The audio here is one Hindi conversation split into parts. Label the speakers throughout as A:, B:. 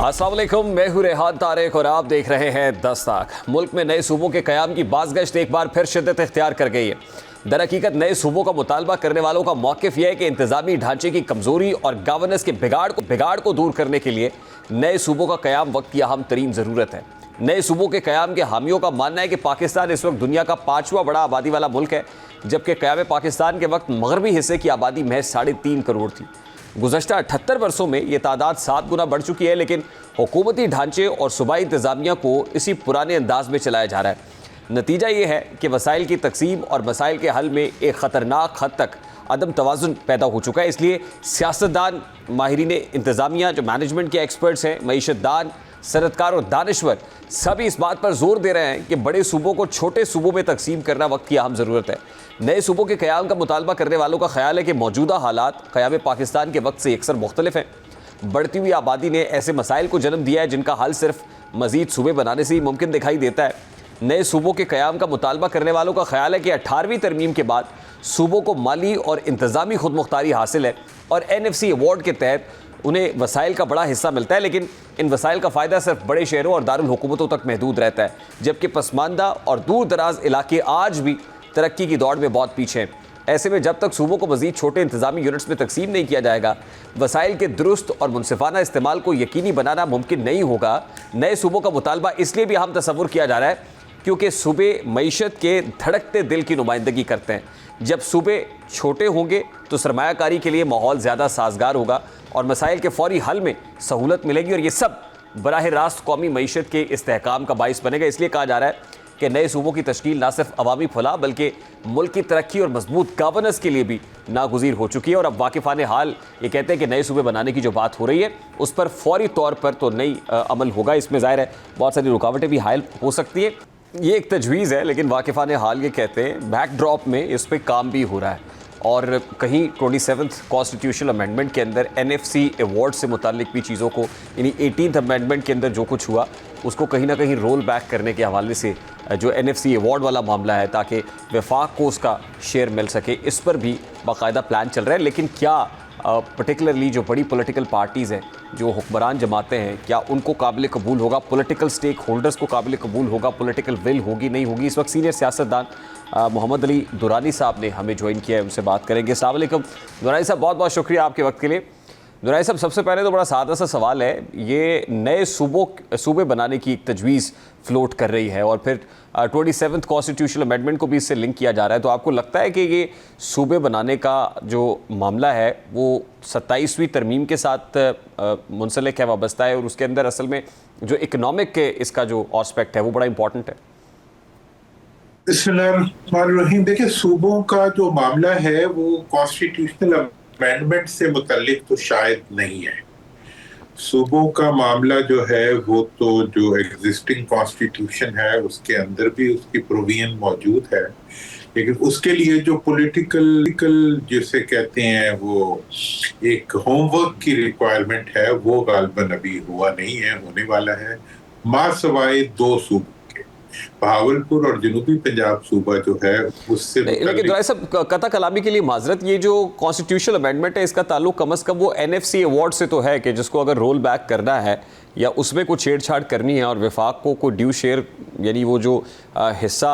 A: अस्सलाम वालेकुम, मैं हूं रेहान तारिक और आप देख रहे हैं 10 ताक। मुल्क में नए सूबों के क़याम की बाज़गश्त एक बार फिर शिद्दत इख्तियार कर गई है। दरहकीकत नए सूबों का मुतालबा करने वालों का मौक़िफ़ यह है कि इंतज़ामी ढांचे की कमज़ोरी और गवर्नेंस के बिगाड़ को दूर करने के लिए नए सूबों का क़याम वक्त की अहम तरीन ज़रूरत है। नए सूबों के क़याम के हामियों का मानना है कि पाकिस्तान इस वक्त दुनिया का 5वां बड़ा आबादी वाला मुल्क है, जबकि क़याम पाकिस्तान के वक्त मगरबी हिस्से की आबादी महज 3.5 करोड़ थी। गुज़श्ता 78 वर्षों में ये तादाद 7 गुना बढ़ चुकी है, लेकिन हुकूमती ढांचे और सूबाई इंतज़ामिया को इसी पुराने अंदाज में चलाया जा रहा है। नतीजा ये है कि वसाइल की तकसीम और मसाइल के हल में एक ख़तरनाक हद तक अदम तवाज़ुन पैदा हो चुका है। इसलिए सियासतदान, माहिरीन इंतज़ामिया, जो मैनेजमेंट के एक्सपर्ट्स हैं, मईशतदान, सनतकार और दानिश्वर सभी इस बात पर जोर दे रहे हैं कि बड़े सूबों को छोटे सूबों में तकसीम करना वक्त की अहम ज़रूरत है। नए सूबों के क़याम का मुतालबा करने वालों का ख्याल है कि मौजूदा हालात क़याम पाकिस्तान के वक्त से अक्सर मुख्तलिफ हैं। बढ़ती हुई आबादी ने ऐसे मसाइल को जन्म दिया है जिनका हल सिर्फ मज़ीद सूबे बनाने से ही मुमकिन दिखाई देता है। नए सूबों के क़याम का मुतालबा करने वालों का ख्याल है कि 18वीं तरमीम के बाद सूबों को माली और इंतज़ामी खुद मुख्तारी हासिल है और NFC अवार्ड के तहत उन्हें वसाइल का बड़ा हिस्सा मिलता है, लेकिन इन वसाइल का फ़ायदा सिर्फ बड़े शहरों और दारुल हुकूमतों तक महदूद रहता है, जबकि पसमानदा और दूर दराज इलाके आज भी तरक्की की दौड़ में बहुत पीछे हैं। ऐसे में जब तक सूबों को मज़ीद छोटे इंतज़ामी यूनिट्स में तकसीम नहीं किया जाएगा, वसाइल के दुरुस्त और मुनसिफाना इस्तेमाल को यकीनी बनाना मुमकिन नहीं होगा। नए सूबों का मुतालबा इसलिए भी अहम तसव्वुर किया जा रहा है क्योंकि सूबे मईशत के धड़कते दिल की नुमाइंदगी करते हैं। जब सूबे छोटे होंगे तो सरमायाकारी के लिए माहौल ज़्यादा साजगार होगा और मसाइल के फौरी हल में सहूलत मिलेगी, और ये सब बराह रास्त कौमी मईशत के इस्तेहकाम का बाइस बनेगा। इसलिए कहा जा रहा है कि नए सूबों की तश्कील ना सिर्फ अवामी फलाह बल्कि मुल्क की तरक्की और मजबूत गवर्नेंस के लिए भी नागुज़ीर हो चुकी है। और अब वाकिफ़ान हाल ये कहते हैं कि नए सूबे बनाने की जो बात हो रही है उस पर फौरी तौर पर तो नहीं अमल होगा। इसमें ज़ाहिर है बहुत सारी रुकावटें भी हायल हो सकती है। ये एक तजवीज़ है, लेकिन वाकिफ़ान हाल ये कहते हैं बैकड्रॉप में इस पर काम भी हो रहा है और कहीं 27th कॉन्स्टिट्यूशनल अमेंडमेंट के अंदर NFC अवार्ड से मुतालिक भी चीज़ों को, यानी 18th अमेंडमेंट के अंदर जो कुछ हुआ उसको कहीं ना कहीं रोल बैक करने के हवाले से जो NFC अवार्ड वाला मामला है, ताकि वफाक को उसका शेयर मिल सके, इस पर भी बाकायदा प्लान चल रहा है। लेकिन क्या पर्टिकुलरली जो बड़ी पॉलिटिकल पार्टीज़ हैं, जो हुक्मरान जमातें हैं, क्या उनको काबिल कबूल होगा, पॉलिटिकल स्टेक होल्डर्स को काबिल कबूल होगा, पॉलिटिकल विल होगी नहीं होगी? इस वक्त सीनियर सियासतदान मोहम्मद अली दुरानी साहब ने हमें ज्वाइन किया है, उनसे बात करेंगे। अस्सलाम वालेकुम दुरानी साहब, बहुत बहुत शुक्रिया आपके वक्त के लिए। दुरानी साहब, सबसे पहले तो बड़ा सादा सा सवाल है, ये नए सूबे बनाने की एक तजवीज़ फ्लोट कर रही है और फिर 27th कॉन्स्टिट्यूशनल अमेंडमेंट को भी इससे लिंक किया जा रहा है, तो आपको लगता है कि ये सूबे बनाने का जो मामला है वो 27वीं तरमीम के साथ मुंसलिक है, वाबस्ता है, और उसके अंदर असल में जो इकनॉमिक के इसका जो एस्पेक्ट है वो बड़ा इंपॉर्टेंट है?
B: बिस्मिल्लाहिर्रहमानिर्रहीम। देखिए, सूबों का जो मामला है वो कॉन्स्टिट्यूशनल अमेंडमेंट से मुतल्लिक तो शायद नहीं है। सूबों का मामला जो है वो तो जो एग्जिस्टिंग कॉन्स्टिट्यूशन है उसके अंदर भी उसकी प्रोविजन मौजूद है, लेकिन उसके लिए जो पॉलिटिकल जिसे कहते हैं वो एक होमवर्क की रिक्वायरमेंट है वो गालबन अभी हुआ नहीं है, होने वाला है। मासवाए 2 सूबों के, बहावलपुर और जनूबी पंजाब सूबा जो है उससे।
A: लेकिन दुराई साहब, कता कलामी के लिए माजरत, ये जो कॉन्स्टिट्यूशनल अमेंडमेंट है इसका ताल्लुक कम अज़ कम वो NFC अवार्ड से तो है कि जिसको अगर रोल बैक करना है या उसमें कुछ छेड़छाड़ करनी है और वफाक को कोई ड्यू शेयर, यानी वो जो हिस्सा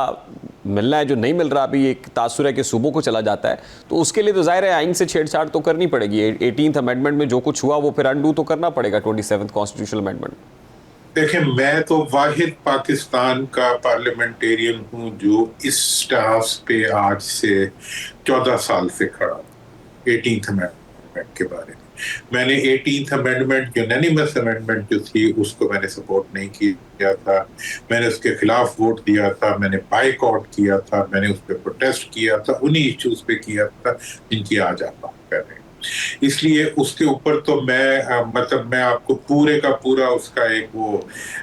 A: मिलना है जो नहीं मिल रहा, अभी एक तासुर है कि सूबों को चला जाता है, तो उसके लिए तो ज़ाहिर है आइन से छेड़छाड़ तो करनी पड़ेगी। 18th अमेंडमेंट में जो कुछ हुआ वो फिर अनडू तो करना पड़ेगा 27th कॉन्स्टिट्यूशनल अमेंडमेंट।
B: देखें, मैं तो वाहिद पाकिस्तान का पार्लियामेंटेरियन हूं जो इस स्टाफ पे आज से 14 साल से खड़ा 18th अमेंडमेंट के बारे में। मैंने 18th अमेंडमेंट, यूनानिमस अमेंडमेंट जो थी, उसको मैंने सपोर्ट नहीं किया था, मैंने उसके खिलाफ वोट दिया था, मैंने बाइकआउट किया था, मैंने उस पर प्रोटेस्ट किया था, उन्हीं इश्यूज पे किया था जिनकी आज आप बात कर रहे हैं। इसलिए उसके ऊपर तो मैं आपको पूरे का पूरा उसका एक वो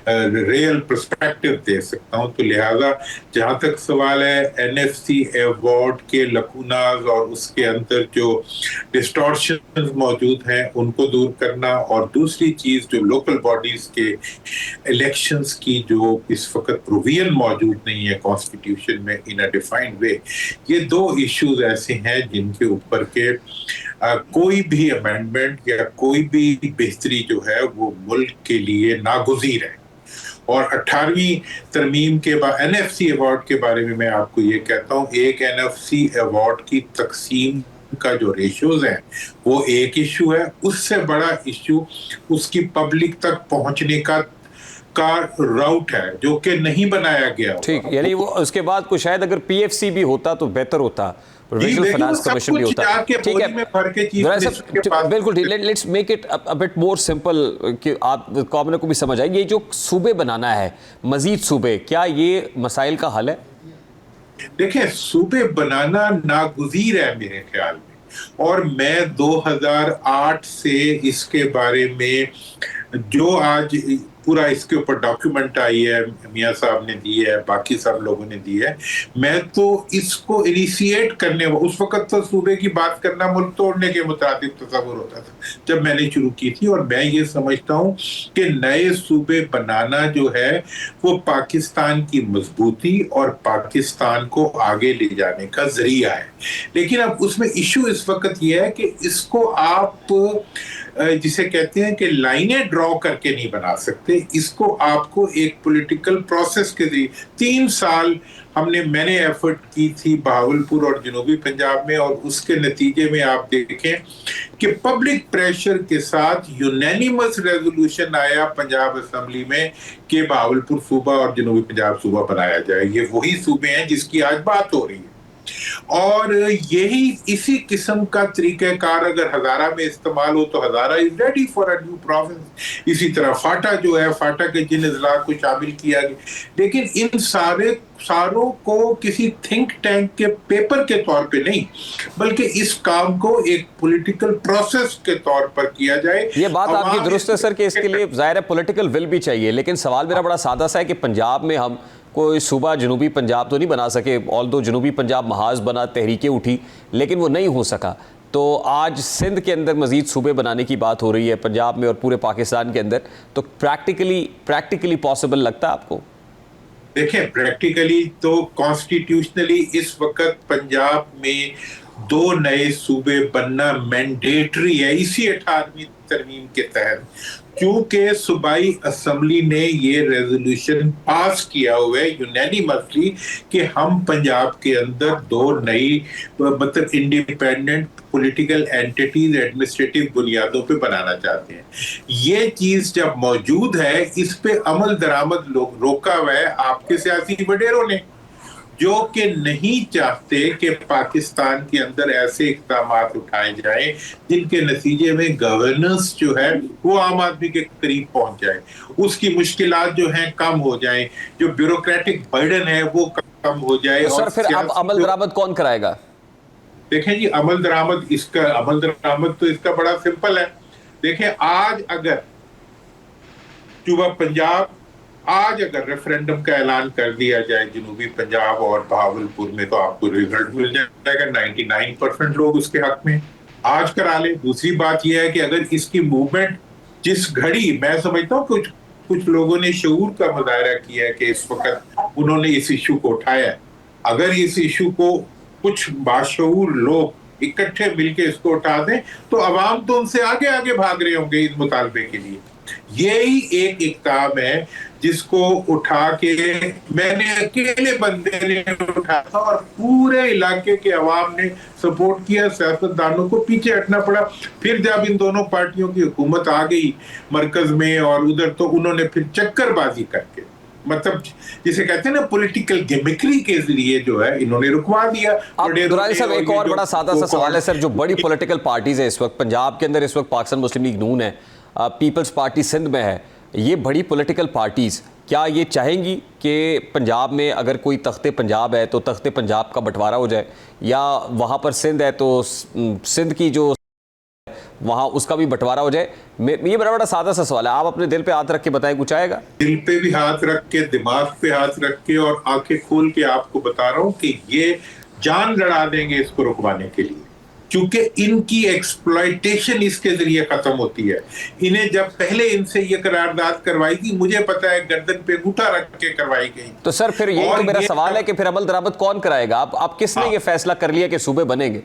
B: रियल पर्सपेक्टिव दे सकता हूं। तो लिहाजा जहां तक सवाल है NFC अवार्ड के लकूनाज और उसके अंदर जो डिस्टॉर्शन मौजूद हैं उनको दूर करना, और दूसरी चीज जो लोकल बॉडीज के इलेक्शंस की जो इस वक्त प्रोविजन मौजूद नहीं है कॉन्स्टिट्यूशन में इन अ डिफाइंड वे, ये 2 इश्यूज ऐसे हैं जिनके ऊपर के कोई भी अमेंडमेंट या कोई भी बेहतरी जो है वो मुल्क के लिए नागुज़ीर है। और 18वीं तरमीम के बाद एनएफसी अवार्ड के बारे में मैं आपको ये कहता हूँ, एक एनएफसी अवार्ड की तकसीम का जो रेशियोज है वो एक इशू है, उससे बड़ा इशू उसकी पब्लिक तक पहुंचने का राउट है जो कि नहीं बनाया गया।
A: ठीक, यानी वो उसके बाद कुछ शायद अगर पीएफसी भी होता तो बेहतर होता, प्रोविजनल फाइनेंस कमीशन भी होता। ठीक है, बिल्कुल ठीक। Let's make it a bit more simple कि आप कॉमनर को भी समझ आए। ये जो सूबे बनाना है, मजीद सूबे, क्या ये मसाइल का हल है?
B: देखिए, सूबे बनाना नागुज़ीर है मेरे ख्याल में, और मैं 2008 से इसके बारे में जो आज पूरा इसके ऊपर डॉक्यूमेंट आई है, मियां साहब ने दी है, बाकी सब लोगों ने दी है, मैं तो इसको इनिशिएट करने, उस वक्त तो सूबे की बात करना मुल्क तोड़ने के मुताबिक तस्वुर होता था जब मैंने शुरू की थी। और मैं ये समझता हूँ कि नए सूबे बनाना जो है वो पाकिस्तान की मजबूती और पाकिस्तान को आगे ले जाने का जरिया है। लेकिन अब उसमें इशू इस वक्त ये है कि इसको आप जिसे कहते हैं कि लाइनें ड्रॉ करके नहीं बना सकते, इसको आपको एक पॉलिटिकल प्रोसेस के जरिए 3 साल मैंने एफर्ट की थी बहावलपुर और जनूबी पंजाब में, और उसके नतीजे में आप देखें कि पब्लिक प्रेशर के साथ यूनैनिमस रेजोल्यूशन आया पंजाब असेंबली में कि बहावलपुर सूबा और जनूबी पंजाब सूबा बनाया जाए। ये वही सूबे हैं जिसकी आज बात हो रही है, और यही इसी किस्म का तरीक़ाकार अगर हजारा में इस्तेमाल हो तो Hazara is ready for a new province. इसी तरह फाटा जो है, फाटा के जिन अजला को शामिल किया गया, लेकिन इन सारों को किसी थिंक टैंक के पेपर के तौर पे नहीं, बल्कि इस काम को एक पॉलिटिकल प्रोसेस के तौर पर किया जाए।
A: ये बात आपकी दुरुस्त है सर कि इसके लिए जाहिर है पॉलिटिकल विल भी चाहिए, लेकिन सवाल मेरा बड़ा सादा सा है कि पंजाब में हम कोई सूबा जनूबी पंजाब तो नहीं बना सके, ऑल्दो जनूबी पंजाब महाज बना, तहरीकें उठी, लेकिन वो नहीं हो सका। तो आज सिंध के अंदर मजीद सूबे बनाने की बात हो रही है, पंजाब में और पूरे पाकिस्तान के अंदर, तो प्रैक्टिकली पॉसिबल लगता है आपको?
B: देखें, प्रैक्टिकली तो कॉन्स्टिट्यूशनली इस वक्त पंजाब में 2 नए सूबे बनना मैंडेटरी है इसी 18वीं तरमीम के तहत, क्योंकि सूबाई असेंबली ने ये रेजोल्यूशन पास किया हुआ है यूनैनिमसली कि हम पंजाब के अंदर 2 नई मतलब इंडिपेंडेंट पॉलिटिकल एंटिटीज एडमिनिस्ट्रेटिव बुनियादों पे बनाना चाहते हैं। ये चीज जब मौजूद है, इस पे अमल दरामद रोका हुआ है आपके सियासी वडेरों ने, जो कि नहीं चाहते कि पाकिस्तान के अंदर ऐसे इक़दाम उठाए जाएं जिनके नतीजे में गवर्नेंस जो है वो आम आदमी के करीब पहुंच जाए, उसकी मुश्किलात जो हैं कम हो जाएं, जो ब्यूरोक्रेटिक बर्डन है वो कम हो जाए।
A: सर, फिर अब अमल दरामद कौन कराएगा?
B: देखें जी, अमल दरामद तो इसका बड़ा सिंपल है। देखें, आज अगर सूबा पंजाब अगर रेफरेंडम का ऐलान कर दिया जाए जनूबी पंजाब और बहावलपुर में, तो आपको रिजल्ट मिल जाएगा। 99% लोग उसके हक में आज करा ले। दूसरी बात यह है कि अगर इसकी मूवमेंट जिस घड़ी, मैं समझता हूँ कुछ लोगों ने शऊर का मुजाहरा किया है कि इस वक्त उन्होंने इस इशू को उठाया है, अगर इस इशू को कुछ बाशऊर लोग इकट्ठे मिलकर इसको उठा दें तो अवाम तो उनसे आगे आगे भाग रहे होंगे इस मुतालबे के लिए। यही एक इक़दाम है जिसको उठा के मैंने अकेले बंदे ने उठाया था और पूरे इलाके के अवाम ने सपोर्ट किया, सियासतदानों को पीछे हटना पड़ा। फिर जब इन दोनों पार्टियों की हुकूमत आ गई मरकज में और उधर, तो उन्होंने फिर चक्करबाजी करके, मतलब जिसे कहते हैं ना पॉलिटिकल गिमिक्री के जरिए जो है इन्होंने रुकवा दिया।
A: दुरानी साहब, एक और बड़ा सादा सा सवाल है सर, जो बड़ी पॉलिटिकल पार्टीज है इस वक्त पंजाब के अंदर, इस वक्त पाकिस्तान मुस्लिम लीग नून है, पीपल्स पार्टी सिंध में है, ये बड़ी पॉलिटिकल पार्टीज क्या ये चाहेंगी कि पंजाब में अगर कोई तख्ते पंजाब है तो तख्ते पंजाब का बंटवारा हो जाए, या वहाँ पर सिंध है तो सिंध की जो वहाँ उसका भी बंटवारा हो जाए? ये बड़ा सादा सा सवाल है, आप अपने दिल पे हाथ रख के बताएं, कुछ आएगा?
B: दिल पे भी हाथ रख के, दिमाग पे हाथ रख के और आंखें खोल के आपको बता रहा हूँ कि ये जान लड़ा देंगे इसको रुकवाने के लिए, क्योंकि इनकी एक्सप्लॉयटेशन इसके जरिए खत्म होती है। इन्हें जब पहले इनसे ये करारदाद करवाई थी, मुझे पता है गर्दन पे अंगूठा रख के करवाई गई।
A: तो सर फिर ये तो मेरा सवाल है कि फिर अमल दरामद कौन कराएगा? आप किसने ये फैसला कर लिया कि सूबे बनेंगे?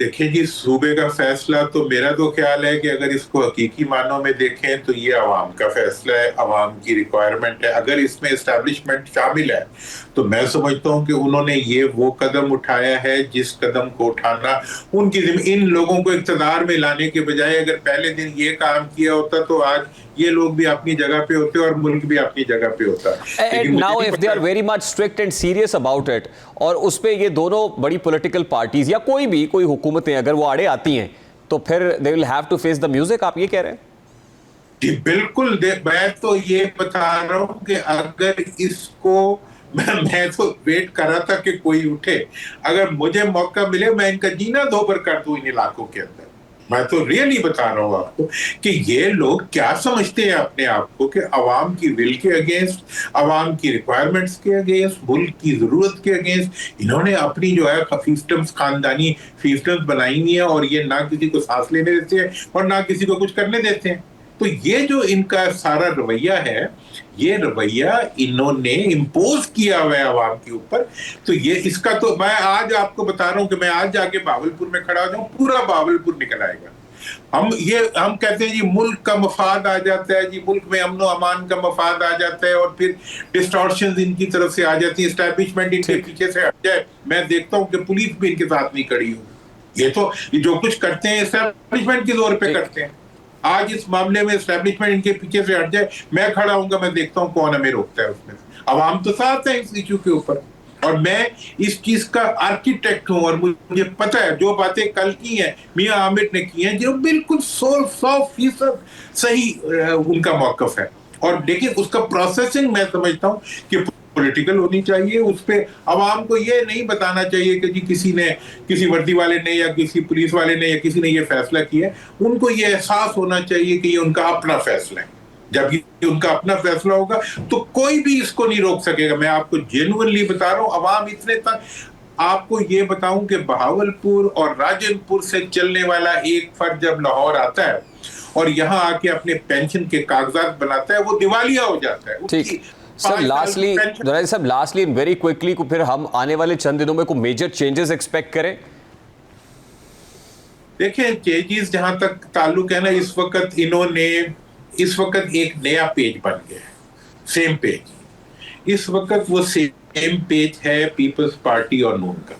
B: देखिए जी, सूबे का फैसला तो मेरा तो ख्याल है कि अगर इसको हकीकी मानों में देखें तो ये अवाम का फैसला है, अवाम की रिक्वायरमेंट है। अगर इसमें एस्टैब्लिशमेंट शामिल है तो मैं समझता हूं कि उन्होंने ये वो कदम उठाया है जिस कदम को उठाना उनकी इन लोगों को इक़्तिदार में लाने के बजाय अगर पहले दिन ये काम किया होता तो आज ये लोग भी अपनी जगह पे होते और मुल्क भी अपनी जगह पे होता।
A: And now if they are very much strict and serious about it, और उस पे ये दोनों बड़ी पॉलिटिकल पार्टीज या कोई हुकूमतें अगर वो आड़े आती हैं तो फिर they will have to face the music, आप ये कह रहे हैं?
B: जी बिल्कुल। मैं तो ये बता रहा हूं कि अगर इसको मैं तो वेट कर रहा था कि कोई उठे, अगर मुझे मौका मिले मैं इनका जीना धोबर कर दूं इन इलाकों के अंदर। मैं तो रियली बता रहा हूं आपको कि ये लोग क्या समझते हैं अपने आप को कि अवाम की विल के अगेंस्ट, अवाम की रिक्वायरमेंट्स के अगेंस्ट, मुल्क की जरूरत के अगेंस्ट इन्होंने अपनी जो है फिफ्टम्स, खानदानी फिफ्टम्स बनाई हुई है और ये ना किसी को सांस लेने देते हैं और ना किसी को कुछ करने देते हैं। तो ये जो इनका सारा रवैया है, ये रवैया इन्होंने इम्पोज किया हुआ है अवाम के ऊपर। तो ये इसका तो मैं आज आपको बता रहा हूं कि मैं आज जाके बावलपुर में खड़ा हो जाऊं, पूरा बावलपुर निकल आएगा। हम कहते हैं जी मुल्क का मफाद आ जाता है, जी मुल्क में अमनो अमान का मफाद आ जाता है और फिर डिस्टॉर्शंस इनकी तरफ से आ जाती है, एस्टैब्लिशमेंट इनके पीछे से हट जाए। मैं देखता हूं कि पुलिस भी इनके साथ नहीं खड़ी हुई। ये तो जो कुछ करते हैं एस्टैब्लिशमेंट के जोर पे करते हैं। आज इस मामले में एस्टैब्लिशमेंट इनके पीछे से हट जाए, मैं खड़ा हूंगा, मैं देखता हूं कौन हमें रोकता है उसमें। अवाम तो साथ है इस इशू के ऊपर और मैं इस चीज का आर्किटेक्ट हूं और मुझे पता है जो बातें कल की हैं मियां आमिर ने की हैं जो बिल्कुल 100% सही उनका मौकफ है। और देखिए उसका प्रोसेसिंग मैं समझता हूं कि पॉलिटिकल होनी चाहिए। उस पे अवाम को ये नहीं बताना चाहिए कि जी किसी वर्दी वाले ने या किसी पुलिस वाले ने या किसी ने ये फैसला किया है। उनको ये एहसास होना चाहिए कि ये उनका अपना फैसला है। जब ये उनका अपना फैसला होगा तो कोई भी इसको नहीं रोक सकेगा। मैं आपको जेन्युइनली बता रहा हूं, अवाम इतने तक आपको ये बताऊं कि बहावलपुर और राजनपुर से चलने वाला एक फर्द जब लाहौर आता है और यहाँ आके अपने पेंशन के कागजात बनाता है, वो दिवालिया हो जाता है।
A: सर लास्टली वेरी क्विकली फिर हम आने वाले चंद दिनों में कोई मेजर चेंजेस एक्सपेक्ट करें?
B: देखिए चेंजेस जहां तक ताल्लुक है ना, इस वक्त एक नया पेज बन गया है, सेम पेज। इस वक्त वो सेम पेज है पीपल्स पार्टी और नून का,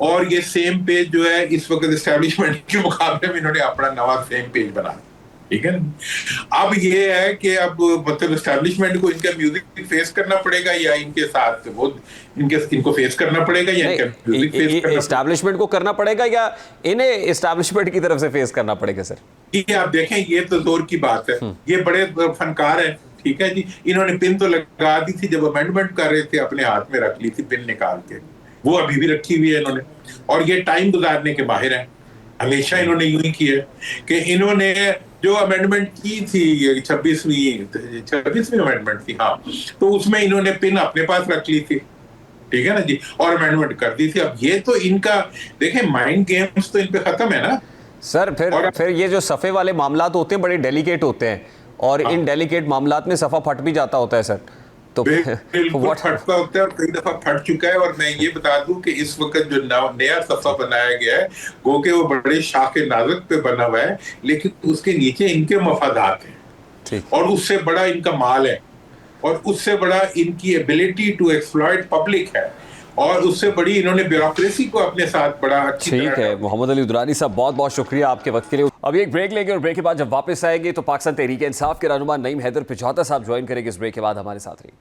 B: और ये सेम पेज जो है इस वक्त एस्टैब्लिशमेंट के मुकाबले में इन्होंने अपना नवा सेम पेज बना, ठीक है। अब ये है कि अब मतलब एस्टैब्लिशमेंट को इनका म्यूजिक फेस करना पड़ेगा या इनके साथ वो इनको फेस करना पड़ेगा या इनका म्यूजिक फेस करना पड़ेगा।
A: एस्टैब्लिशमेंट को करना पड़ेगा या इन्हें एस्टैब्लिशमेंट की तरफ से फेस करना पड़ेगा? सर
B: ये आप देखें, ये तो जोर की बात है। ये बड़े फनकार है, ठीक है जी। इन्होंने पिन तो लगा दी थी जब अमेंडमेंट कर रहे थे, अपने हाथ में रख ली थी पिन निकाल के, वो अभी भी रखी हुई है इन्होंने। और ये टाइम गुजारने के माहिर है, हमेशा इन्होंने यूं ही किया कि इन्होंने जो अमेंडमेंट की थी 26वीं अमेंडमेंट थी, हाँ, तो उसमें इन्होंने पिन अपने पास रख ली थी, ठीक है ना जी, और अमेंडमेंट कर दी थी। अब ये तो इनका देखें माइंड गेम्स तो इन पे खत्म है ना
A: सर। फिर ये जो सफ़े वाले मामलात होते हैं बड़े डेलिकेट होते हैं और इन डेलिकेट मामलात में सफ़ा फट भी जाता होता है सर। तो
B: बिल्कुल फटता होता है और कई दफा फट चुका है। और मैं ये बता दूं कि इस वक्त जो नया सफा बनाया गया है वो के वो बड़े शाखे नाजुक पे बना हुआ है, लेकिन उसके नीचे इनके मफादात हैं और उससे बड़ा इनका माल है और उससे बड़ा इनकी एबिलिटी टू एक्सप्लॉइट पब्लिक है और उससे बड़ी इन्होंने ब्यूरोक्रेसी को अपने साथ बड़ा अच्छी
A: ठीक है। मोहम्मद अली दुरानी साहब बहुत बहुत शुक्रिया आपके वक्त के लिए। अभी एक ब्रेक लेंगे और ब्रेक के बाद जब वापस आएंगे तो पाकिस्तान तहरीक इंसाफ के रहनुमा नईम हैदर पिछौता साहब ज्वाइन करेंगे। इस ब्रेक के बाद हमारे साथ रहिए।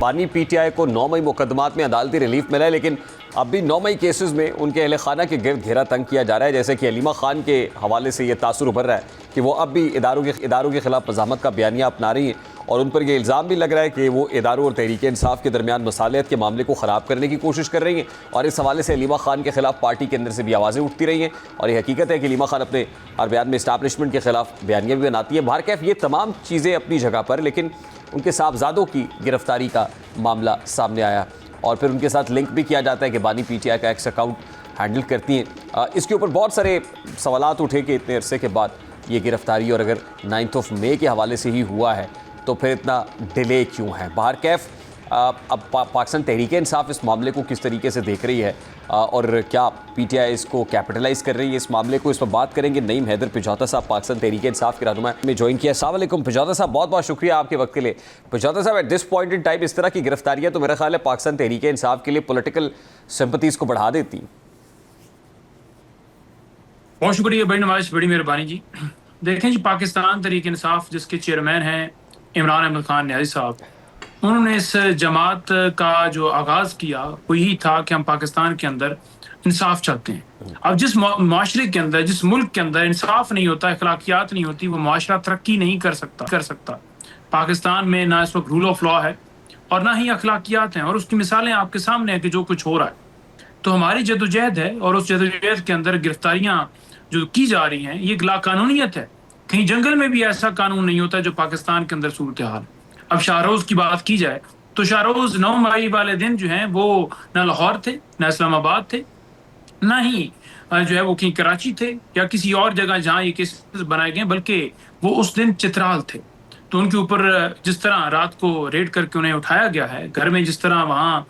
A: पानी पीटीआई को 9 मई मुकदमात में अदालती रिलीफ मिला है, लेकिन अब भी 9 मई केसेस में उनके अहल खाना के गिर्द घेरा तंग किया जा रहा है। जैसे कि अलीमा खान के हवाले से ये तासुर उभर रहा है कि वो अब भी इदारों के खिलाफ मज़ामत का बयानिया अपना रही हैं और उन पर यह इल्ज़ाम भी लग रहा है कि वो इदारों और तहरीक इंसाफ के दरमियान मसालियत के मामले को ख़राब करने की कोशिश कर रही हैं। और इस हवाले से अलीमा खान के खिलाफ पार्टी के अंदर से भी आवाज़ें उठती रही हैं और ये हकीकत है कि अलीमा खान अपने हर बयान में इस्टेब्लिशमेंट के खिलाफ बयानियाँ भी बनाती है। बहरकैफ ये तमाम चीज़ें अपनी जगह पर, लेकिन उनके साहबजादों की गिरफ्तारी का मामला सामने आया और फिर उनके साथ लिंक भी किया जाता है कि बानी पीटीआई का एक्स अकाउंट हैंडल करती हैं। इसके ऊपर बहुत सारे सवालात उठे कि इतने अरसे के बाद ये गिरफ्तारी, और अगर 9 मई के हवाले से ही हुआ है तो फिर इतना डिले क्यों है? बाहर कैफ अब पाकिस्तान तहरीक-ए-इंसाफ इस मामले को किस तरीके से देख रही है और क्या पीटीआई इसको कैपिटलाइज कर रही है इस मामले को, इस पर बात करेंगे। नईम हैदर पिजौता साहब पाकिस्तान तहरीक-ए-इंसाफ के रहनुमा में ज्वाइन किया। अस्सलाम वालेकुम पिजौता साहब, बहुत बहुत शुक्रिया आपके वक्त के लिए। पिजौता साहब, at this point in time इस तरह की गिरफ्तारियां तो मेरा ख्याल है पाकिस्तान तहरीक-ए-इंसाफ के लिए पॉलिटिकल सिंपैथीज को बढ़ा देती।
C: बहुत शुक्रिया बड़ी नवाज, बड़ी मेहरबानी जी। देखें जी, पाकिस्तान तहरीक इंसाफ जिसके चेयरमैन हैं इमरान अहमद खान न्याजी साहब, उन्होंने इस जमात का जो आगाज़ किया वो यही था कि हम पाकिस्तान के अंदर इंसाफ चाहते हैं। अब जिस माशरे के अंदर, जिस मुल्क के अंदर इंसाफ नहीं होता, अखलाकियात नहीं होती, वो माशरा तरक्की नहीं कर सकता। पाकिस्तान में ना इस वक्त रूल ऑफ लॉ है और ना ही अखलाकियात हैं, और उसकी मिसालें आपके सामने हैं कि जो कुछ हो रहा है। तो हमारी जदोजहद है और उस जदोजहद के अंदर गिरफ्तारियां जो की जा रही हैं ये लाकानूनियत है। कहीं जंगल में भी ऐसा कानून नहीं होता जो पाकिस्तान के अंदर सूरत हाल। अब शाहरोज की बात की जाए तो शाहरोज 9 मई वाले दिन जो है वो ना लाहौर थे, ना इस्लामाबाद थे, ना ही जो है वो कहीं कराची थे या किसी और जगह जहाँ ये केसेस बनाए गए, बल्कि वो उस दिन चित्राल थे। तो उनके ऊपर जिस तरह रात को रेड करके उन्हें उठाया गया है, घर में जिस तरह वहाँ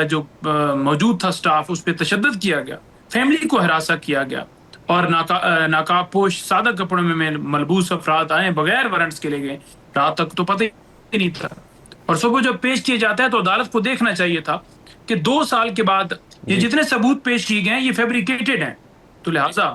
C: जो मौजूद था स्टाफ, उस पर तशद्दुद किया गया, फैमिली को हरासा किया गया और नाकाबपोश सादा कपड़ों में मलबूस अफराद आए, बगैर वारंट्स के ले गए। रात तक तो पता ही नहीं था, और सुबह जब पेश किया जाता है तो अदालत को देखना चाहिए था कि 2 साल के बाद ये जितने सबूत पेश किए गए ये फैब्रिकेटेड हैं। तो लिहाजा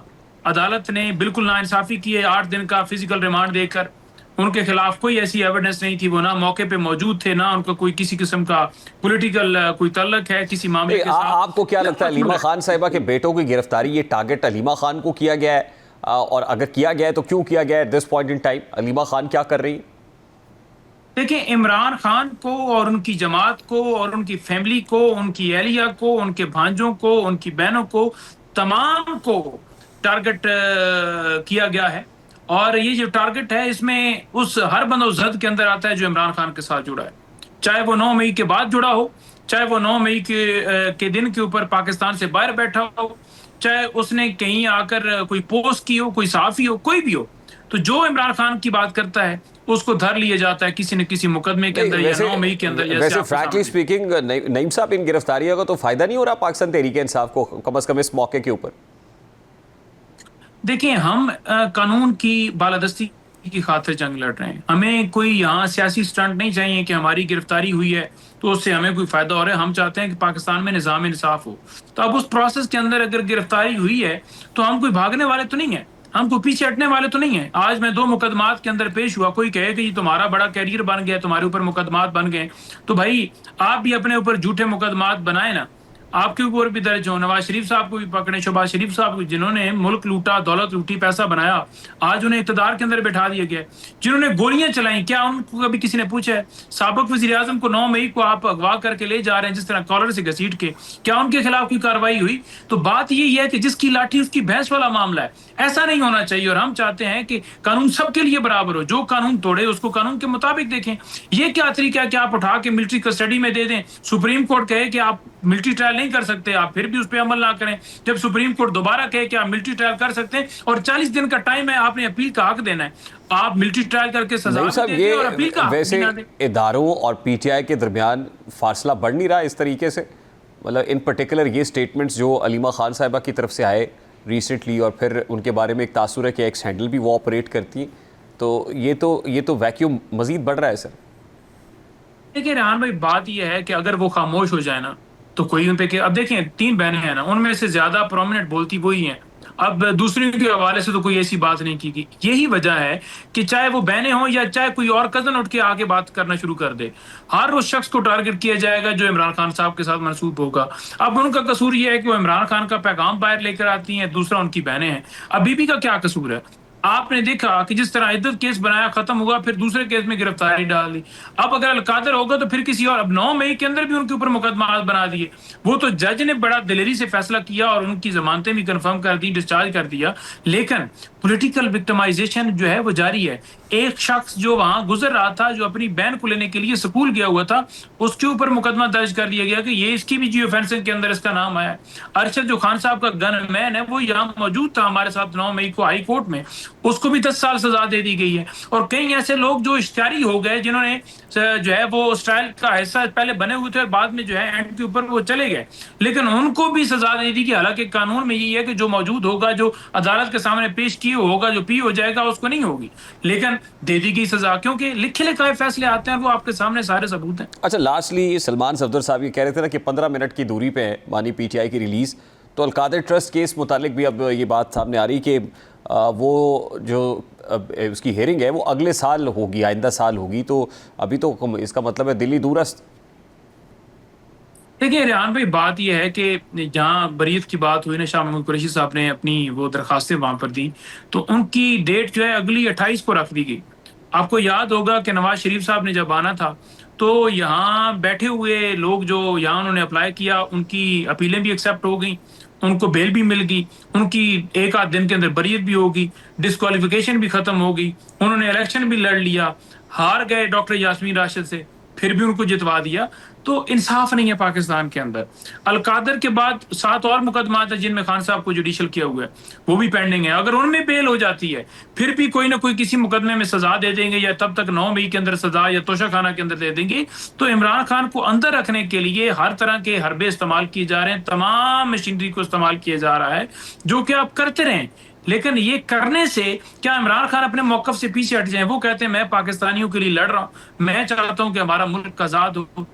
C: अदालत ने बिल्कुल नाइंसाफी की है। 8 दिन का फिजिकल रिमांड देकर उनके खिलाफ कोई ऐसी एविडेंस नहीं थी, वो ना मौके पे मौजूद थे, ना उनका कोई किसी किस्म का पॉलिटिकल कोई तल्लक है किसी मामले के साथ।
A: आपको क्या लगता है अलीमा खान साहिबा के बेटों की गिरफ्तारी, ये टारगेट अलीमा खान को किया गया है, और अगर किया गया है तो क्यों किया गया है? At this point in time Aleema Khan क्या कर रही है?
C: देखिए, इमरान खान को और उनकी जमात को और उनकी फैमिली को, उनकी एहलिया को, उनके भांजों को, उनकी बहनों को, तमाम को टारगेट किया गया है। और ये जो टारगेट है इसमें उस हर बंदा उस जद के अंदर आता है जो इमरान खान के साथ जुड़ा है, चाहे वो 9 मई के बाद जुड़ा हो, चाहे वो 9 मई के दिन के ऊपर पाकिस्तान से बाहर बैठा हो, चाहे उसने कहीं आकर कोई पोस्ट की हो, कोई सहाफी हो, कोई भी हो। तो जो इमरान खान की बात करता है उसको धर लिया जाता है किसी न किसी मुकदमे के अंदर या 9 मई के अंदर।
A: वैसे फ्रैंकली स्पीकिंग नईम साहब, इन गिरफ्तारियों का तो फायदा नहीं हो रहा पाकिस्तान तहरीक-ए-इंसाफ को, कम से कम इस मौके के ऊपर?
C: देखिए, हम कानून की बालादस्ती की खातिर जंग लड़ रहे हैं। हमें कोई यहाँ सियासी स्टंट नहीं चाहिए कि हमारी गिरफ्तारी हुई है तो उससे हमें कोई फायदा हो रहा है। हम चाहते हैं कि पाकिस्तान में निज़ाम इंसाफ हो। तो अब उस प्रोसेस के अंदर अगर गिरफ्तारी हुई है तो हम कोई भागने वाले तो नहीं है, हम कोई पीछे हटने वाले तो नहीं है। आज मैं 2 मुकदमात के अंदर पेश हुआ, कोई कहे कि ये तुम्हारा बड़ा कैरियर बन गया, तुम्हारे ऊपर मुकदमात बन गए, तो भाई आप भी अपने ऊपर झूठे मुकदमात बनाए ना, आपके ऊपर भी दर्ज हो। नवाज शरीफ साहब को भी पकड़े, शहबाज शरीफ साहब को, जिन्होंने मुल्क लूटा, दौलत लूटी, पैसा बनाया, आज उन्हें इक़्तिदार के अंदर बैठा दिया गया। जिन्होंने गोलियां चलाई, क्या उनको कभी किसी ने पूछा है? साबिक वज़ीर आज़म को 9 मई को आप अगवा करके ले जा रहे हैं जिस तरह कॉलर से घसीट के, क्या उनके खिलाफ कोई कार्रवाई हुई? तो बात यही है कि जिसकी लाठी उसकी भैंस वाला मामला है। ऐसा नहीं होना चाहिए और हम चाहते हैं कि कानून सबके लिए बराबर हो। जो कानून तोड़े उसको कानून के मुताबिक देखें। ये क्या तरीका है कि आप उठा के मिलिट्री कस्टडी में दे दें, सुप्रीम कोर्ट कहे कि आप मिलिट्री ट्रायल नहीं कर सकते, आप फिर भी उस पर अमल ना करें, जब सुप्रीम कोर्ट दोबारा कहे कि आप मिलिट्री ट्रायल कर सकते हैं और 40 दिन का टाइम है, आपने अपील का हक देना है, आप मिलिट्री ट्रायल करके सजा भी देते और अपील का
A: वैसे इदारों और पीटीआई के दरमियान फासला बढ़ नहीं रहा इस तरीके से? मतलब इन पर्टिकुलर ये स्टेटमेंट्स जो अलीमा खान साहिबा की तरफ से आए रिसेंटली, और फिर उनके बारे में एक तासुर है कि एक्स हैंडल भी वो ऑपरेट करती हैं, तो ये तो वैक्यूम मजीद बढ़ रहा है सर।
C: देखिए रेहान भाई, बात यह है कि अगर वो खामोश हो जाए ना तो कोई उन पे, अब देखें 3 बहनें हैं ना, उनमें से ज्यादा प्रोमिनेंट बोलती वही हैं। अब दूसरी के हवाले से तो कोई ऐसी बात नहीं की गई। यही वजह है कि चाहे वो बहनें हों या चाहे कोई और कजन उठ के आगे बात करना शुरू कर दे, हर उस शख्स को टारगेट किया जाएगा जो इमरान खान साहब के साथ मनसूब होगा। अब उनका कसूर यह है कि वो इमरान खान का पैगाम बाहर लेकर आती हैं, दूसरा उनकी बहनें हैं। अब बीबी का क्या कसूर है? आपने देखा कि जिस तरह इद्दत केस बनाया, खत्म हुआ, फिर दूसरे केस में गिरफ्तारी डाल दी। अब अगर अलकादर होगा तो फिर किसी और, अब 9 मई के अंदर भी उनके ऊपर मुकदमा बना दिए। वो तो जज ने बड़ा दिलेरी से फैसला किया और उनकी जमानतें भी कंफर्म कर दी, डिस्चार्ज कर दिया, लेकिन पॉलिटिकल विक्टिमाइजेशन जो है वो जारी है। एक शख्स जो वहां गुजर रहा था, जो अपनी बहन को लेने के लिए स्कूल गया हुआ था, उसके ऊपर मुकदमा दर्ज कर दिया गया कि ये इसकी भी जियो फेंसिंग के अंदर इसका नाम आया। अरशद जो खान साहब का गनमैन है वो यहाँ मौजूद था हमारे साथ 9 मई को हाई कोर्ट में, उसको भी 10 साल सजा दे दी गई है। और कई ऐसे लोग जो इश्तिहारी हो गए, जिन्होंने जो है वो उस ट्रायल का हिस्सा पहले बने हुए थे और बाद में जो है एंड के ऊपर वो चले गए, लेकिन उनको भी सजा दे दी कि हालांकि कानून में यही है कि जो मौजूद होगा, जो अदालत के सामने पेश किए होगा, जो पी हो जाएगा उसको नहीं होगी, लेकिन दे दी गई सजा, क्योंकि लिखे लिखाए फैसले आते हैं, वो आपके सामने सारे सबूत हैं।
A: अच्छा, लास्टली सलमान सफदर साहब ये कह रहे थे ना कि 15 मिनट की दूरी पे है मानी पीटीआई की रिलीज़, तो अलकादर ट्रस्ट केस मुतालिक भी अब ये बात सामने आ रही कि वो जो उसकी हेयरिंग है वो अगले साल होगी, आइंदा साल होगी, तो अभी तो इसका मतलब है दिल्ली दूरस्त।
C: देखिए रेहान भाई, बात यह है कि जहाँ बरीत की बात हुई ना, शाह महमूद कुरैशी साहब ने अपनी वो दरखास्तें वहां पर दी, तो उनकी डेट जो है अगली 28 को रख दी गई। आपको याद होगा कि नवाज शरीफ साहब ने जब आना था, तो यहाँ बैठे हुए लोग जो यहाँ उन्होंने अप्लाई किया, उनकी अपीलें भी एक्सेप्ट हो गई, उनको बेल भी मिल गई, उनकी एक आध दिन के अंदर बरीत भी होगी, डिस्क्वालिफिकेशन भी खत्म हो गई, उन्होंने इलेक्शन भी लड़ लिया, हार गए डॉक्टर यास्मीन राशिद से, फिर भी उनको जितवा दिया। तो इंसाफ नहीं है पाकिस्तान के अंदर। अलकादर के बाद 7 और मुकदमात है जिनमें खान साहब को जुडिशल किया हुआ है, वो भी पेंडिंग है। अगर उनमें बेल हो जाती है, फिर भी कोई ना कोई किसी मुकदमे में सजा दे देंगे, या तब तक 9 मई के अंदर सजा या तोशाखाना के अंदर दे देंगे। तो इमरान खान को अंदर रखने के लिए हर तरह के हरबे इस्तेमाल किए जा रहे हैं, तमाम मशीनरी को इस्तेमाल किया जा रहा है, जो कि आप करते रहें, लेकिन ये करने से क्या इमरान खान अपने मौकफ से पीछे हट जाए? वो कहते हैं मैं पाकिस्तानियों के लिए लड़ रहा हूं, मैं चाहता हूं कि हमारा मुल्क आजाद हो,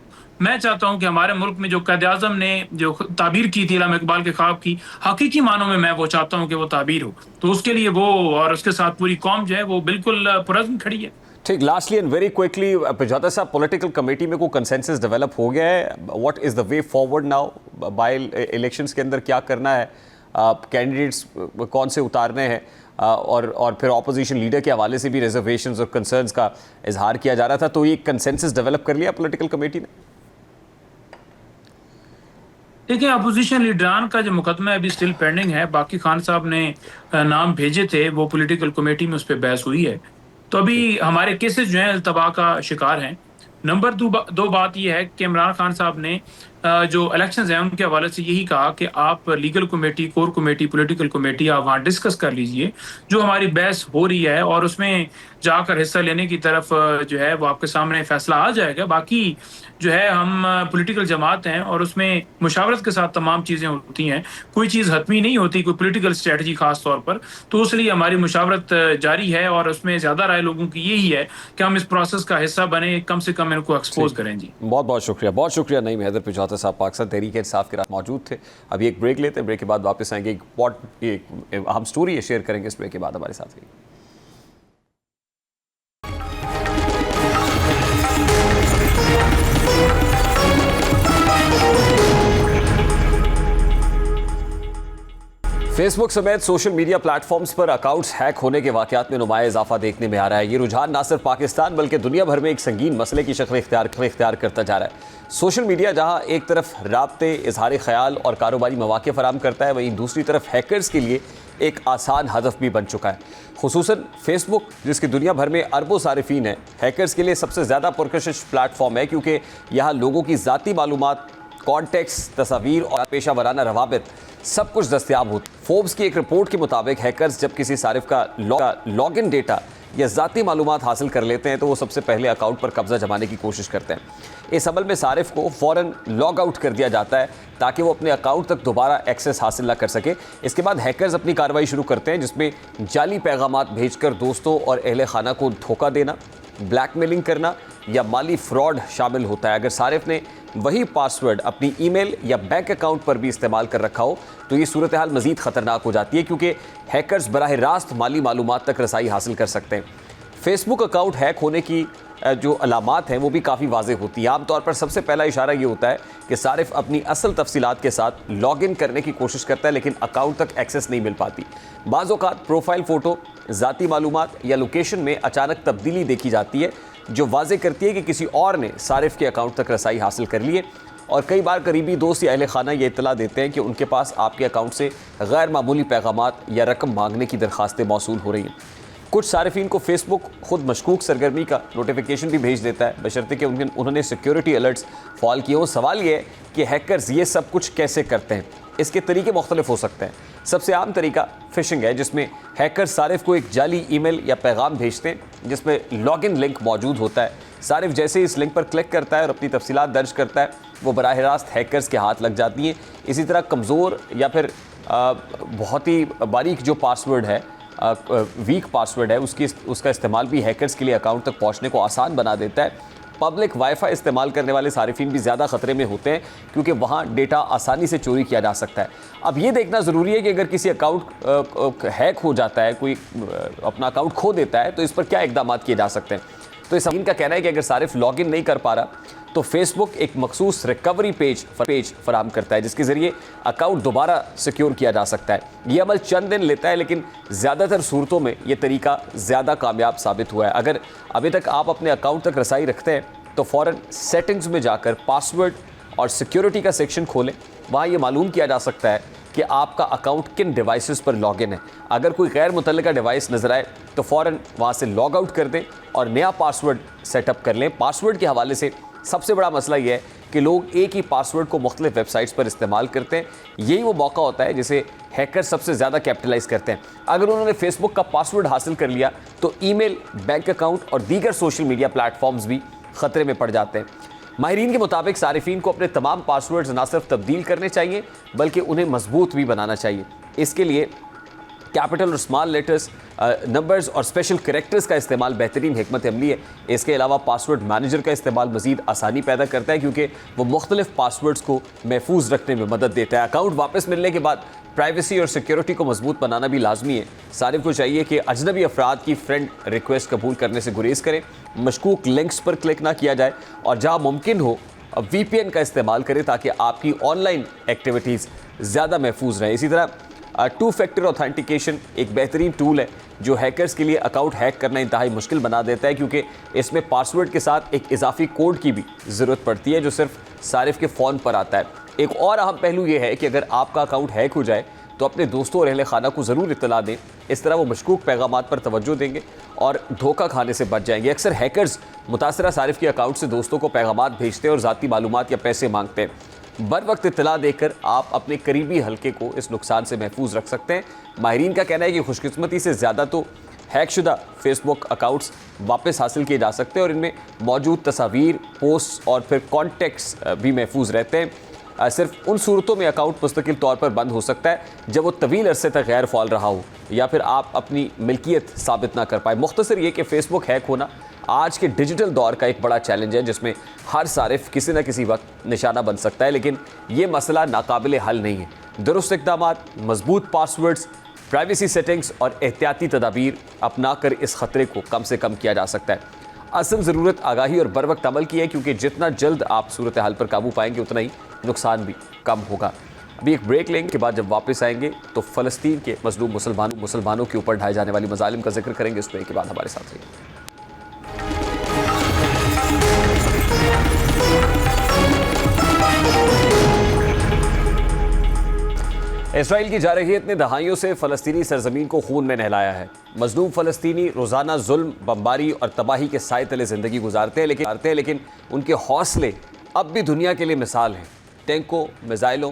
C: मैं चाहता हूं कि हमारे मुल्क में जो कायद-ए-आज़म ने जो ताबीर की थी अल्लामा इकबाल के ख्वाब की, हकीकी मानों में मैं वो चाहता हूं कि वो ताबीर हो। तो उसके लिए वो और उसके साथ पूरी कौम जो है वो बिल्कुल पुरज़्म खड़ी है।
A: ठीक, लास्टली एंड वेरी क्विकली, पिजाता साहब, पॉलिटिकल कमेटी में कोई कंसेंसस डेवलप हो गया है? What is the way forward now? By elections के अंदर क्या करना है? कैंडिडेट्स कौन से उतारने हैं? और फिर ऑपोजिशन लीडर के हवाले से भी रिजर्वेशंस और कंसर्न्स का इजहार किया जा रहा था, तो ये कंसेंसस डेवलप कर लिया पॉलिटिकल कमेटी ने?
C: देखिए, अपोजिशन लीडरान का जो मुकदमा है अभी स्टिल पेंडिंग है। बाकी खान साहब ने नाम भेजे थे, वो पॉलिटिकल कमेटी में उस पर बहस हुई है। तो अभी हमारे केसेस जो हैं अल्तबा का शिकार हैं। नंबर 2 बात यह है कि इमरान खान साहब ने जो इलेक्शंस हैं उनके हवाले से यही कहा कि आप legal committee, core committee, political committee आप वहाँ डिस्कस कर लीजिए जो हमारी बहस हो रही है, और उसमें जाकर हिस्सा लेने की तरफ जो है वो आपके सामने फैसला आ जाएगा। बाकी जो है हम पॉलिटिकल जमात हैं और उसमें मुशावरत के साथ तमाम चीज़ें होती हैं, कोई चीज़ हतमी नहीं होती, कोई पॉलिटिकल स्ट्रेटजी खास तौर पर। तो इसलिए हमारी मुशावरत जारी है और उसमें ज़्यादा राय लोगों की यही है कि हम इस प्रोसेस का हिस्सा बने, कम से कम इनको एक्सपोज करें। जी
A: बहुत बहुत शुक्रिया नईम हैदर पिजाता साहब, पाकिस्तान तहरीक इंसाफ के रात मौजूद थे। अभी एक ब्रेक लेते हैं, ब्रेक के बाद वापस आएंगे। एक अहम स्टोरी शेयर करेंगे इस ब्रेक के बाद, हमारे साथ रहिए। फेसबुक समेत सोशल मीडिया प्लेटफॉर्म्स पर अकाउंट्स हैक होने के वाकयात में नुमाया इजाफा देखने में आ रहा है। ये रुझान न सिर्फ पाकिस्तान बल्कि दुनिया भर में एक संगीन मसले की शक्ल इख्तियार करता जा रहा है। सोशल मीडिया जहां एक तरफ राब्ते, इजहार ख्याल और कारोबारी मौके फराहम करता है, वहीं दूसरी तरफ हैकर्स के लिए एक आसान हदफ भी बन चुका है। खुसूसन फेसबुक, जिसकी दुनिया भर में अरबों सारिफीन है, हैकर्स के लिए सबसे ज़्यादा पुरकशिश प्लेटफॉर्म है, क्योंकि यहाँ लोगों की ज़ाती मालूमात, कॉन्टेक्स्ट, तस्वीर और पेशा वराना रवाबित सब कुछ दस्तियाब होती। फोर्ब्स की एक रिपोर्ट के मुताबिक हैकर्स जब किसी सारिफ का लॉगिन डेटा या ज़ाती मालूमात हासिल कर लेते हैं तो वो सबसे पहले अकाउंट पर कब्जा जमाने की कोशिश करते हैं। इस अमल में सारिफ को फ़ौरन लॉग आउट कर दिया जाता है ताकि वो अपने अकाउंट तक दोबारा एक्सेस हासिल ना कर सके। इसके बाद हैकर्स अपनी कार्रवाई शुरू करते हैं, जिसमें जाली पैगामात भेजकर दोस्तों और अहले खाना को धोखा देना, ब्लैकमेलिंग करना या माली फ्रॉड शामिल होता है। अगर सारिफ ने वही पासवर्ड अपनी ईमेल या बैंक अकाउंट पर भी इस्तेमाल कर रखा हो तो ये सूरत हाल मज़ीद ख़तरनाक हो जाती है, क्योंकि हैकर्स बराह रास्त माली मालूमात तक रसाई हासिल कर सकते हैं। फेसबुक अकाउंट हैक होने की जो अलामात हैं वो भी काफ़ी वाज़ेह होती है। आमतौर पर सबसे पहला इशारा ये होता है कि सारिफ अपनी असल तफसीलात के साथ लॉगिन करने की कोशिश करता है, लेकिन अकाउंट तक एक्सेस नहीं मिल पाती। बाज़ औक़ात प्रोफाइल फ़ोटो, ज़ाती मालूमात या लोकेशन में अचानक तब्दीली देखी जाती है जो वाज़े करती है कि किसी और ने सारिफ के अकाउंट तक रसाई हासिल कर ली है। और कई बार करीबी दोस्त या अहले खाना ये इत्तला देते हैं कि उनके पास आपके अकाउंट से गैर मामूली पैगामात या रकम मांगने की दरख्वास्तें मौसूल हो रही हैं। कुछ सारिफीन को फेसबुक खुद मशकूक सरगर्मी का नोटिफिकेशन भी भेज देता है, बशर्ते कि उन्होंने सिक्योरिटी अलर्ट्स फॉल किए हों। सवाल ये है कि हैकर्स ये सब कुछ कैसे करते हैं। इसके तरीके मुख्तलिफ हो सकते हैं। सबसे आम तरीका फिशिंग है, जिसमें हैकर सारिफ को एक जाली ईमेल या पैगाम भेजते हैं जिसमें लॉगिन लिंक मौजूद होता है। सारिफ जैसे ही इस लिंक पर क्लिक करता है और अपनी तफसीलात दर्ज करता है, वो बराह रास्त हैकर्स के हाथ लग जाती हैं। इसी तरह कमज़ोर या फिर बहुत ही बारीक जो पासवर्ड है, वीक पासवर्ड है, उसका इस्तेमाल भी हैकर्स के लिए अकाउंट तक पहुँचने को आसान बना देता है। पब्लिक वाईफाई इस्तेमाल करने वाले सारिफीन भी ज़्यादा ख़तरे में होते हैं क्योंकि वहाँ डेटा आसानी से चोरी किया जा सकता है। अब ये देखना ज़रूरी है कि अगर किसी अकाउंट हैक हो जाता है, कोई अपना अकाउंट खो देता है, तो इस पर क्या इकदाम किए जा सकते हैं। तो इस इनका कहना है कि अगर सारिफ लॉगिन नहीं कर पा रहा तो फेसबुक एक मखसूस रिकवरी पेज फराहम करता है जिसके ज़रिए अकाउंट दोबारा सिक्योर किया जा सकता है। ये अमल चंद दिन लेता है, लेकिन ज़्यादातर सूरतों में ये तरीका ज़्यादा कामयाब साबित हुआ है। अगर अभी तक आप अपने अकाउंट तक रसाई रखते हैं तो फ़ौरन सेटिंग्स में जाकर पासवर्ड और सिक्योरिटी का सेक्शन खोलें। वहाँ ये मालूम किया जा सकता है कि आपका अकाउंट किन डिवाइसेस पर लॉगिन है। अगर कोई गैर मुतल्लिका डिवाइस नज़र आए तो फ़ौरन वहाँ से लॉग आउट कर दें और नया पासवर्ड सेटअप कर लें। पासवर्ड के हवाले से सबसे बड़ा मसला यह है कि लोग एक ही पासवर्ड को मुख्तलिफ वेबसाइट्स पर इस्तेमाल करते हैं। यही वो मौका होता है जिसे हैकर सबसे ज़्यादा कैपिटलाइज करते हैं। अगर उन्होंने फेसबुक का पासवर्ड हासिल कर लिया तो ईमेल, बैंक अकाउंट और दीगर सोशल मीडिया प्लेटफॉर्म्स भी ख़तरे में पड़ जाते हैं। माहिरीन के मुताबिक सारिफीन को अपने तमाम पासवर्ड्स ना सिर्फ तब्दील करने चाहिए बल्कि उन्हें मजबूत भी बनाना चाहिए। इसके लिए कैपिटल और स्मॉल लेटर्स, नंबर्स और स्पेशल कैरेक्टर्स का इस्तेमाल बेहतरीन हिकमत अमली है। इसके अलावा पासवर्ड मैनेजर का इस्तेमाल मज़ीद आसानी पैदा करता है क्योंकि वो मुख्तलिफ पासवर्ड्स को महफूज रखने में मदद देता है। अकाउंट वापस मिलने के बाद प्राइवेसी और सिक्योरिटी को मजबूत बनाना भी लाजमी है। सारिफ को चाहिए कि अजनबी अफराद की फ्रेंड रिक्वेस्ट कबूल करने से गुरेज करें, मशकूक लिंक्स पर क्लिक ना किया जाए और जहाँ मुमकिन हो VPN का इस्तेमाल करें ताकि आपकी ऑनलाइन एक्टिविटीज़ ज़्यादा महफूज रहें। इसी तरह 2 फैक्टर ऑथेंटिकेशन एक बेहतरीन टूल है जो हैकर्स के लिए अकाउंट हैक करना इंतहाई मुश्किल बना देता है क्योंकि इसमें पासवर्ड के साथ एक इजाफी कोड की भी ज़रूरत पड़ती है जो सिर्फ सारिफ के फ़ोन पर आता है। एक और अहम पहलू ये है कि अगर आपका अकाउंट हैक हो जाए तो अपने दोस्तों और अहले खाना को ज़रूर इत्तला दें। इस तरह वो मशकूक पैगामात पर तवज्जो देंगे और धोखा खाने से बच जाएंगे। अक्सर हैकर्स मुतासरा सारिफ के अकाउंट से दोस्तों को पैगामात भेजते हैं और ज़ाती मालूमात या पैसे मांगते हैं। बर वक्त इत्तला देकर आप अपने करीबी हल्के को इस नुकसान से महफूज रख सकते हैं। माहिरीन का कहना है कि खुशकिस्मती से ज़्यादा तो हैकशुदा फेसबुक अकाउंट्स वापस हासिल किए जा सकते हैं और इनमें मौजूद तस्वीर, पोस्ट और फिर कॉन्टेक्ट्स भी महफूज रहते हैं। सिर्फ उन सूरतों में अकाउंट मुस्तकिल तौर पर बंद हो सकता है जब वो तवील अरसे तक गैर फ़ाल रहा हो या फिर आप अपनी मिल्कियत साबित ना कर पाए। मुख्तसर ये कि फ़ेसबुक हैक होना आज के डिजिटल दौर का एक बड़ा चैलेंज है जिसमें हर सारिफ किसी न किसी वक्त निशाना बन सकता है, लेकिन ये मसला नाकाबिल हल नहीं है। दुरुस्त इक़दामात, मजबूत पासवर्ड्स, प्राइवेसी सेटिंग्स और एहतियाती तदाबीर अपना कर इस ख़तरे को कम से कम किया जा सकता है। असल ज़रूरत आगाही और बर वक्त अमल की है क्योंकि जितना जल्द आप सूरत हाल पर काबू पाएंगे उतना ही नुकसान भी कम होगा। अभी एक ब्रेक लेंगे के बाद जब वापस आएंगे तो फ़लस्तीन के मज़लूम मुसलमानों के ऊपर ढाए जाने वाली मज़ालिम का जिक्र करेंगे। इस ब्रेक के बाद हमारे साथ रहिए। इसराइल की जारहियत ने दहाइयों से फ़लस्तीनी सरजमीन को खून में नहलाया है। मज़लूम फ़लस्तीनी रोज़ाना जुल्म, बमबारी और तबाही के साए तले ज़िंदगी गुजारते हैं लेकिन उनके हौसले अब भी दुनिया के लिए मिसाल हैं। टैंकों, मिसाइलों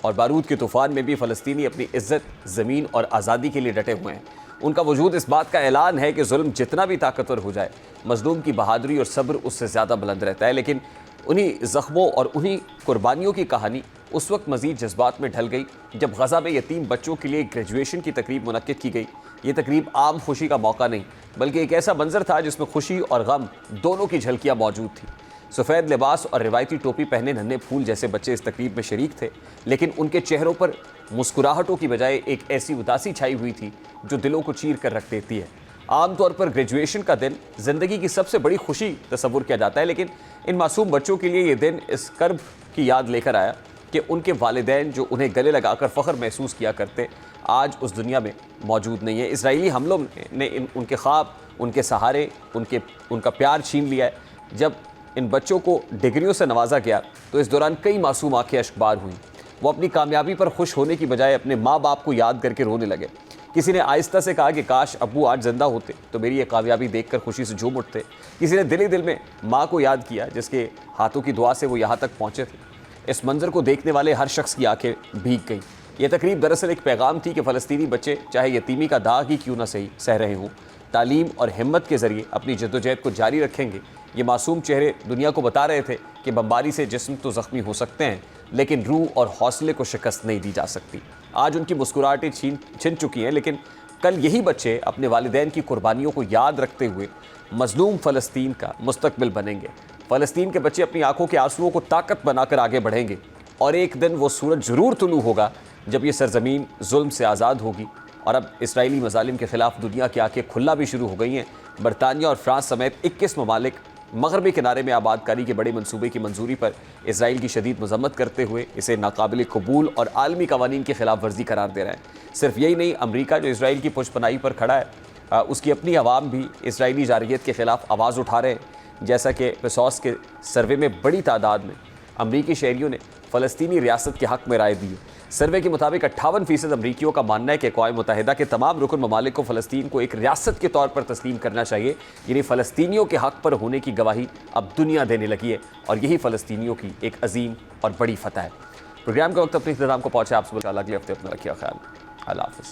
A: और बारूद के तूफ़ान में भी फ़लस्तीनी अपनी इज़्ज़त, ज़मीन और आज़ादी के लिए डटे हुए हैं। उनका वजूद इस बात का ऐलान है कि जुल्म जितना भी ताकतवर हो जाए, मज़लूम की बहादुरी और सब्र उससे ज़्यादा बुलंद रहता है। लेकिन उन्हीं ज़ख्मों और उन्हीं कुर्बानियों की कहानी उस वक्त मज़ीद जज्बात में ढल गई जब गज़ा में यतीम बच्चों के लिए ग्रेजुएशन की तकरीब मुनक्किद की गई। ये तकरीब आम खुशी का मौका नहीं बल्कि एक ऐसा मंजर था जिसमें खुशी और गम दोनों की झलकियाँ मौजूद थी। सफ़ेद लिबास और रिवायती टोपी पहने नन्हे फूल जैसे बच्चे इस तकरीब में शरीक थे, लेकिन उनके चेहरों पर मुस्कुराहटों की बजाय एक ऐसी उदासी छाई हुई थी जो दिलों को चीर कर रख देती है। आमतौर पर ग्रेजुएशन का दिन ज़िंदगी की सबसे बड़ी खुशी तस्वुर किया जाता है, लेकिन इन मासूम बच्चों के लिए ये दिन इस कर्ब की याद लेकर आया कि उनके वालिदैन जो उन्हें गले लगाकर फ़ख्र महसूस किया करते आज उस दुनिया में मौजूद नहीं है। इसराइली हमलों ने उनके ख्वाब, उनके सहारे, उनका प्यार छीन लिया है। जब इन बच्चों को डिग्रियों से नवाजा गया तो इस दौरान कई मासूम आंखें अश्कबार हुईं। वो अपनी कामयाबी पर खुश होने की बजाय अपने माँ बाप को याद करके रोने लगे। किसी ने आहिस्ता से कहा कि काश अब्बू आज जिंदा होते तो मेरी ये कामयाबी देखकर खुशी से झूम उठते। किसी ने दिल ही दिल में माँ को याद किया जिसके हाथों की दुआ से वो यहाँ तक पहुँचे थे। इस मंजर को देखने वाले हर शख्स की आंखें भीग गई। ये तकरीब दरअसल एक पैगाम थी कि फ़लस्तीनी बच्चे चाहे यतीमी का दाग ही क्यों ना सही सह रहे हों, तालीम और हिम्मत के ज़रिए अपनी जद्दोजहद को जारी रखेंगे। ये मासूम चेहरे दुनिया को बता रहे थे कि बमबारी से जिस्म तो ज़ख्मी हो सकते हैं लेकिन रूह और हौसले को शिकस्त नहीं दी जा सकती। आज उनकी मुस्कुराहटें छिन चुकी हैं, लेकिन कल यही बच्चे अपने वालिदैन की कुर्बानियों को याद रखते हुए मजलूम फ़लस्तीन का मुस्तकबिल बनेंगे। फ़लस्तीन के बच्चे अपनी आंखों के आंसुओं को ताकत बनाकर आगे बढ़ेंगे और एक दिन वो सूरज ज़रूर तुलू होगा जब ये सरजमीन जुल्म से आज़ाद होगी। और अब इसराइली मजालिम के ख़िलाफ़ दुनिया की आंखें खुलना भी शुरू हो गई हैं। बरतानिया और फ्रांस समेत 21 ममालिक मगरबी किनारे में आबादकारी के बड़े मंसूबे की मंजूरी पर इसराइल की शदीद मजम्मत करते हुए इसे नाकाबिल कबूल और आलमी कवानीन की खिलाफ वर्जी करार दे रहे हैं। सिर्फ यही नहीं, अमरीका जो इसराइल की पुष्पनाई पर खड़ा है, उसकी अपनी अवाम भी इसराइली जारहियत के ख़िलाफ़ आवाज़ उठा रहे हैं। जैसा कि पेसोस के सर्वे में बड़ी तादाद में अमरीकी शहरियों ने फ़लस्तीनी रियासत के हक़ में राय दी है। सर्वे के मुताबिक 58% अमरीकियों का मानना है कि अक़वाम मुत्तहिदा के तमाम रुकन ममालिक को फ़लस्तीन को एक रियासत के तौर पर तस्लीम करना चाहिए। यानी फ़लस्तीनियों के हक़ पर होने की गवाही अब दुनिया देने लगी है और यही फ़लस्तीनियों की एक अजीम और बड़ी फ़तह है। प्रोग्राम का वक्त अपने इख्तिताम को पहुँचा। आप सब अगले हफ्ते अपना रखिए ख्याल। अल्लाह हाफ़िज़।